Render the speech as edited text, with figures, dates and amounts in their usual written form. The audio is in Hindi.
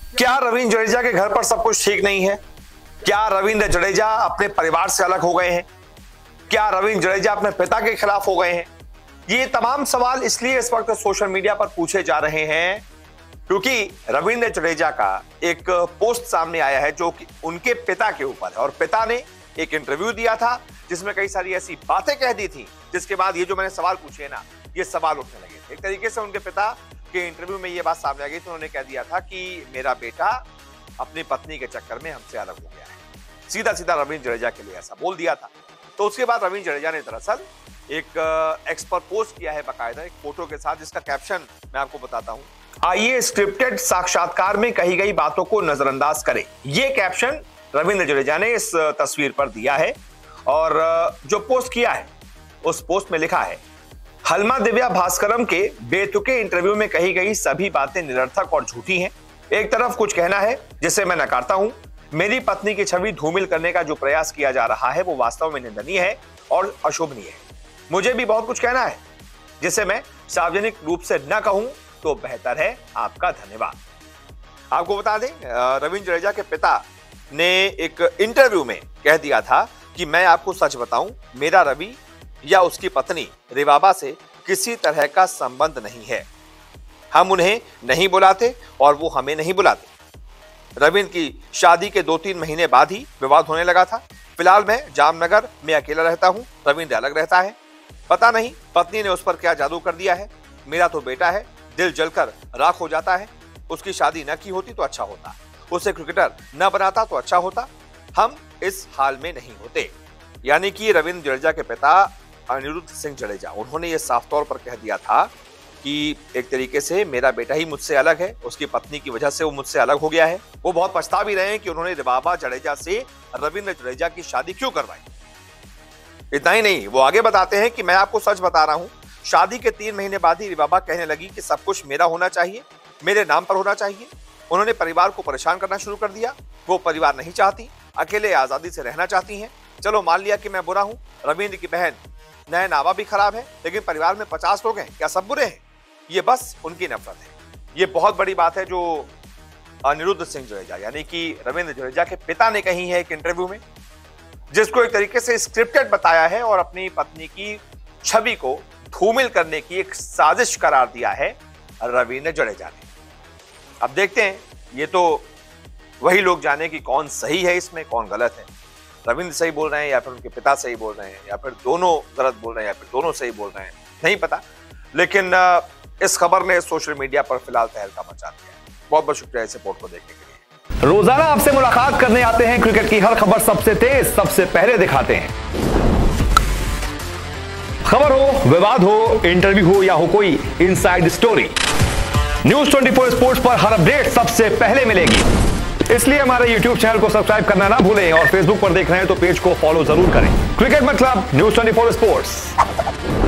क्या रवींद्र जडेजा के घर पर सब कुछ ठीक नहीं है? क्या रवींद्र जडेजा अपने परिवार से अलग हो गए हैं? क्या रवींद्र जडेजा अपने पिता के खिलाफ हो गए हैं? ये तमाम सवाल इसलिए इस वक्त सोशल मीडिया पर पूछे जा रहे हैं क्योंकि रवींद्र जडेजा का एक पोस्ट सामने आया है जो कि उनके पिता के ऊपर है और पिता ने एक इंटरव्यू दिया था जिसमें कई सारी ऐसी बातें कह दी थी जिसके बाद ये जो मैंने सवाल पूछे ना, ये सवाल उठने लगे थे। एक तरीके से उनके पिता के इंटरव्यू में ये बात सामने आ गई तो उन्होंने कह दिया था कि मेरा बेटा अपनी पत्नी के चक्कर में हमसे अलग हो गया है। सीधा सीधा रवींद्र जडेजा के लिए ऐसा बोल दिया था। तो उसके बाद रवींद्र जडेजा ने दरअसल एक एक्स पर पोस्ट किया है बाकायदा एक फोटो के साथ जिसका कैप्शन मैं आपको बताता हूं। आइए स्क्रिप्टेड साक्षात्कार में कही गई बातों को नजरअंदाज करें। ये कैप्शन रवींद्र जडेजा ने इस तस्वीर पर दिया है और जो पोस्ट किया है उस पोस्ट में लिखा है, हलमा दिव्या भास्करम के बेतुके इंटरव्यू में कही गई सभी बातें निरर्थक और झूठी हैं। एक तरफ कुछ कहना है जिसे मैं नकारता हूं। मेरी पत्नी की छवि धूमिल करने का जो प्रयास किया जा रहा है वो वास्तव में निंदनीय है और अशोभनीय है। मुझे भी बहुत कुछ कहना है जिसे मैं सार्वजनिक रूप से न कहूं तो बेहतर है। आपका धन्यवाद। आपको बता दें, रवींद्र जडेजा के पिता ने एक इंटरव्यू में कह दिया था कि मैं आपको सच बताऊं, मेरा रवि या उसकी पत्नी रिवाबा से किसी तरह का संबंध नहीं है। हम उन्हें नहीं बुलाते और वो हमें नहीं बुलाते। रवींद्र की शादी के 2-3 महीने बाद ही विवाद होने लगा था। फिलहाल मैं जामनगर में अकेला रहता हूं, रवींद्र अलग रहता है। पता नहीं पत्नी ने उस पर क्या जादू कर दिया है। मेरा तो बेटा है, दिल जलकर राख हो जाता है। उसकी शादी न की होती तो अच्छा होता, उसे क्रिकेटर न बनाता तो अच्छा होता। हम इस हाल में नहीं होते। यानी कि रवींद्र जडेजा के पिता अनिरुद्ध सिंह जडेजा, उन्होंने ये साफ तौर पर कह दिया था कि एक तरीके से मेरा बेटा ही मुझसे अलग है, उसकी पत्नी की वजह से वो मुझसे अलग हो गया है। वो बहुत पछता भी रहे हैं कि उन्होंने रिवाबा जडेजा से रवींद्र जडेजा की शादी क्यों करवाई। इतना ही नहीं, वो आगे बताते हैं कि मैं आपको सच बता रहा हूं, शादी के 3 महीने बाद ही रिवाबा कहने लगी कि सब कुछ मेरा होना चाहिए, मेरे नाम पर होना चाहिए। उन्होंने परिवार को परेशान करना शुरू कर दिया। वो परिवार नहीं चाहती, अकेले आजादी से रहना चाहती हैं। चलो मान लिया कि मैं बुरा हूं, रवींद्र की बहन नयन नावा भी खराब है, लेकिन परिवार में 50 लोग हैं, क्या सब बुरे हैं? ये बस उनकी नफरत है। ये बहुत बड़ी बात है जो अनिरुद्ध सिंह जडेजा यानी कि रवींद्र जडेजा के पिता ने कही है एक इंटरव्यू में, जिसको एक तरीके से स्क्रिप्टेड बताया है और अपनी पत्नी की छवि को धूमिल करने की एक साजिश करार दिया है रवींद्र जडेजा ने। अब देखते हैं, ये तो वही लोग जाने कि कौन सही है इसमें, कौन गलत है। रवींद्र सही बोल रहे हैं या फिर उनके पिता सही बोल रहे हैं या फिर दोनों गलत बोल रहे हैं या फिर दोनों सही बोल रहे हैं, नहीं पता। लेकिन इस खबर ने सोशल मीडिया पर फिलहाल तहलका मचा दिया है। बहुत बहुत शुक्रिया इस रिपोर्ट को देखने के लिए। रोजाना आपसे मुलाकात करने आते हैं, क्रिकेट की हर खबर सबसे तेज सबसे पहले दिखाते हैं। खबर हो, विवाद हो, इंटरव्यू हो या हो कोई इनसाइड स्टोरी, न्यूज 24 स्पोर्ट्स पर हर अपडेट सबसे पहले मिलेगी। इसलिए हमारे YouTube चैनल को सब्सक्राइब करना ना भूलें और Facebook पर देख रहे हैं तो पेज को फॉलो जरूर करें। क्रिकेट मतलब न्यूज 24 स्पोर्ट्स।